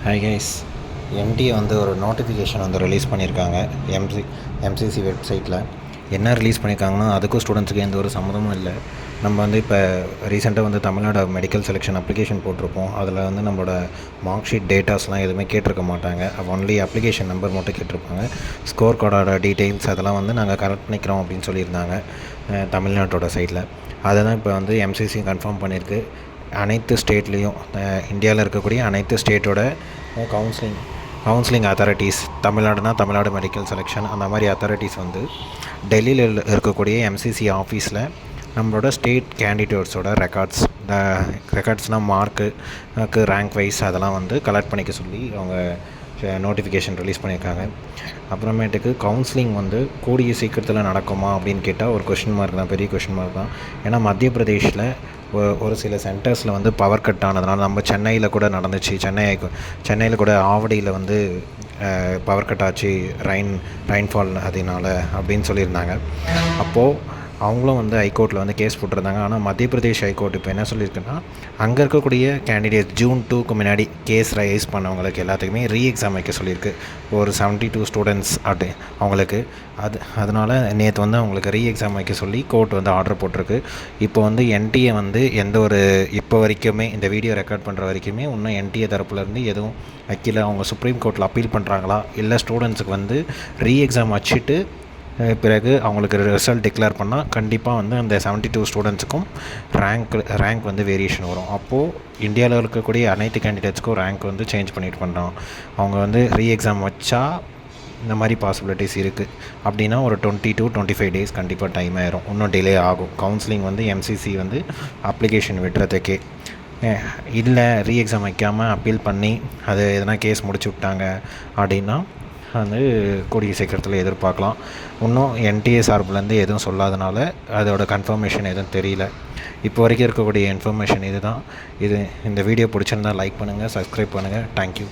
Hi guys, NDA வந்து ஒரு notification வந்து ரிலீஸ் பண்ணியிருக்காங்க எம்சிசி வெப்சைட்டில். என்ன ரிலீஸ் பண்ணியிருக்காங்கன்னா, அதுக்கும் ஸ்டூடெண்ட்ஸுக்கு எந்த ஒரு சம்மந்தமும் இல்லை. நம்ம வந்து இப்போ ரீசெண்டாக வந்து தமிழ்நாடு மெடிக்கல் செலெக்ஷன் அப்ளிகேஷன் போட்டிருப்போம். அதில் வந்து நம்மளோட மார்க் ஷீட் டேட்டாஸ்லாம் எதுவுமே கேட்டிருக்க மாட்டாங்க. ஒன்லி அப்ளிகேஷன் நம்பர் மட்டும் கேட்டிருப்பாங்க. ஸ்கோர் கார்டோட டீட்டெயில்ஸ் அதெல்லாம் வந்து நாங்கள் கலெக்ட் பண்ணிக்கிறோம் அப்படின்னு சொல்லியிருந்தாங்க தமிழ்நாட்டோட சைடில். அதை தான் இப்போ வந்து எம்சிசி கன்ஃபார்ம் பண்ணியிருக்கு. அனைத்து ஸ்டேட்லேயும் இந்தியாவில் இருக்கக்கூடிய அனைத்து ஸ்டேட்டோட கவுன்சிலிங் அத்தாரிட்டிஸ், தமிழ்நாடுனா தமிழ்நாடு மெடிக்கல் செலெக்ஷன், அந்த மாதிரி அத்தாரிட்டிஸ் வந்து டெல்லியில் இருக்கக்கூடிய எம்சிசி ஆஃபீஸில் நம்மளோட ஸ்டேட் கேண்டிடேட்ஸோட ரெக்கார்ட்ஸ்னால் மார்க்கு, ரேங்க் வைஸ் அதெல்லாம் வந்து கலெக்ட் பண்ணிக்க சொல்லி அவங்க நோட்டிஃபிகேஷன் ரிலீஸ் பண்ணியிருக்காங்க. அப்புறமேட்டுக்கு கவுன்சிலிங் வந்து கூடிய சீக்கிரத்தில் நடக்குமா அப்படின்னு கேட்டால் ஒரு கொஷின் மார்க் தான், பெரிய கொஷின் மார்க் தான். ஏன்னா மத்திய பிரதேஷில் ஒரு சில சென்டர்ஸில் வந்து பவர் கட் ஆனதுனால, நம்ம சென்னையில் கூட நடந்துச்சு, சென்னையில் கூட ஆவடியில் வந்து பவர் கட் ஆச்சு ரெயின்ஃபால் அதனால் அப்படின்னு சொல்லியிருந்தாங்க. அப்போது அவங்களும் வந்து ஹைகோர்ட்டில் வந்து கேஸ் போட்டிருந்தாங்க. ஆனால் மத்திய பிரதேஷ் ஹைகோர்ட் இப்போ என்ன சொல்லியிருக்குன்னா, அங்கே இருக்கக்கூடிய கேண்டிடேட்ஸ் June 2க்கு முன்னாடி கேஸ் ரைஸ் பண்ணவங்களுக்கு எல்லாத்துக்குமே எக்ஸாம் வைக்க சொல்லியிருக்கு. ஒரு 72 ஸ்டூடெண்ட்ஸ் அவங்களுக்கு அதனால் நேற்று வந்து அவங்களுக்கு எக்ஸாம் வைக்க சொல்லி கோர்ட் வந்து ஆர்டர் போட்டிருக்கு. இப்போ வந்து என்டிஏ வந்து எந்த ஒரு இப்போ வரைக்குமே இந்த வீடியோ ரெக்கார்ட் பண்ணுற வரைக்குமே இன்னும் என்டிஏ தரப்புலேருந்து எதுவும் வைக்கல. அவங்க சுப்ரீம் கோர்ட்டில் அப்பீல் பண்ணுறாங்களா, இல்லை ஸ்டூடெண்ட்ஸுக்கு வந்து எக்ஸாம் வச்சுட்டு பிறகு அவங்களுக்கு ரிசல்ட் டிக்ளேர் பண்ணால் கண்டிப்பாக வந்து அந்த 72 ஸ்டூடெண்ட்ஸுக்கும் ரேங்க் வந்து வேரியேஷன் வரும். அப்போது இந்தியாவில் இருக்கக்கூடிய அனைத்து கேண்டிடேட்ஸ்க்கும் ரேங்க் வந்து சேஞ்ச் பண்ணிட்டு பண்ணுறோம். அவங்க வந்து எக்ஸாம் வச்சா இந்த மாதிரி பாசிபிலிட்டிஸ் இருக்குது. அப்படின்னா ஒரு 20 to 25 days கண்டிப்பாக டைம் ஆயிரும், இன்னும் டிலே ஆகும். கவுன்சிலிங் வந்து எம்சிசி வந்து அப்ளிகேஷன் விட்டுறதுக்கே இல்லை, எக்ஸாம் வைக்காமல் அப்பீல் பண்ணி அது எதனா கேஸ் முடிச்சு விட்டாங்க அப்படின்னா வந்து கூடிய சீக்கிரத்தில் எதிர்பார்க்கலாம். இன்னும் என்டிஏ சார்பிலேருந்து எதுவும் சொல்லாதனால அதோட கன்ஃபர்மேஷன் எதுவும் தெரியல. இப்போ வரைக்கும் இருக்கக்கூடிய இன்ஃபர்மேஷன் இது தான். இந்த வீடியோ பிடிச்சிருந்தால் லைக் பண்ணுங்கள், சப்ஸ்கிரைப் பண்ணுங்கள். தேங்க்யூ.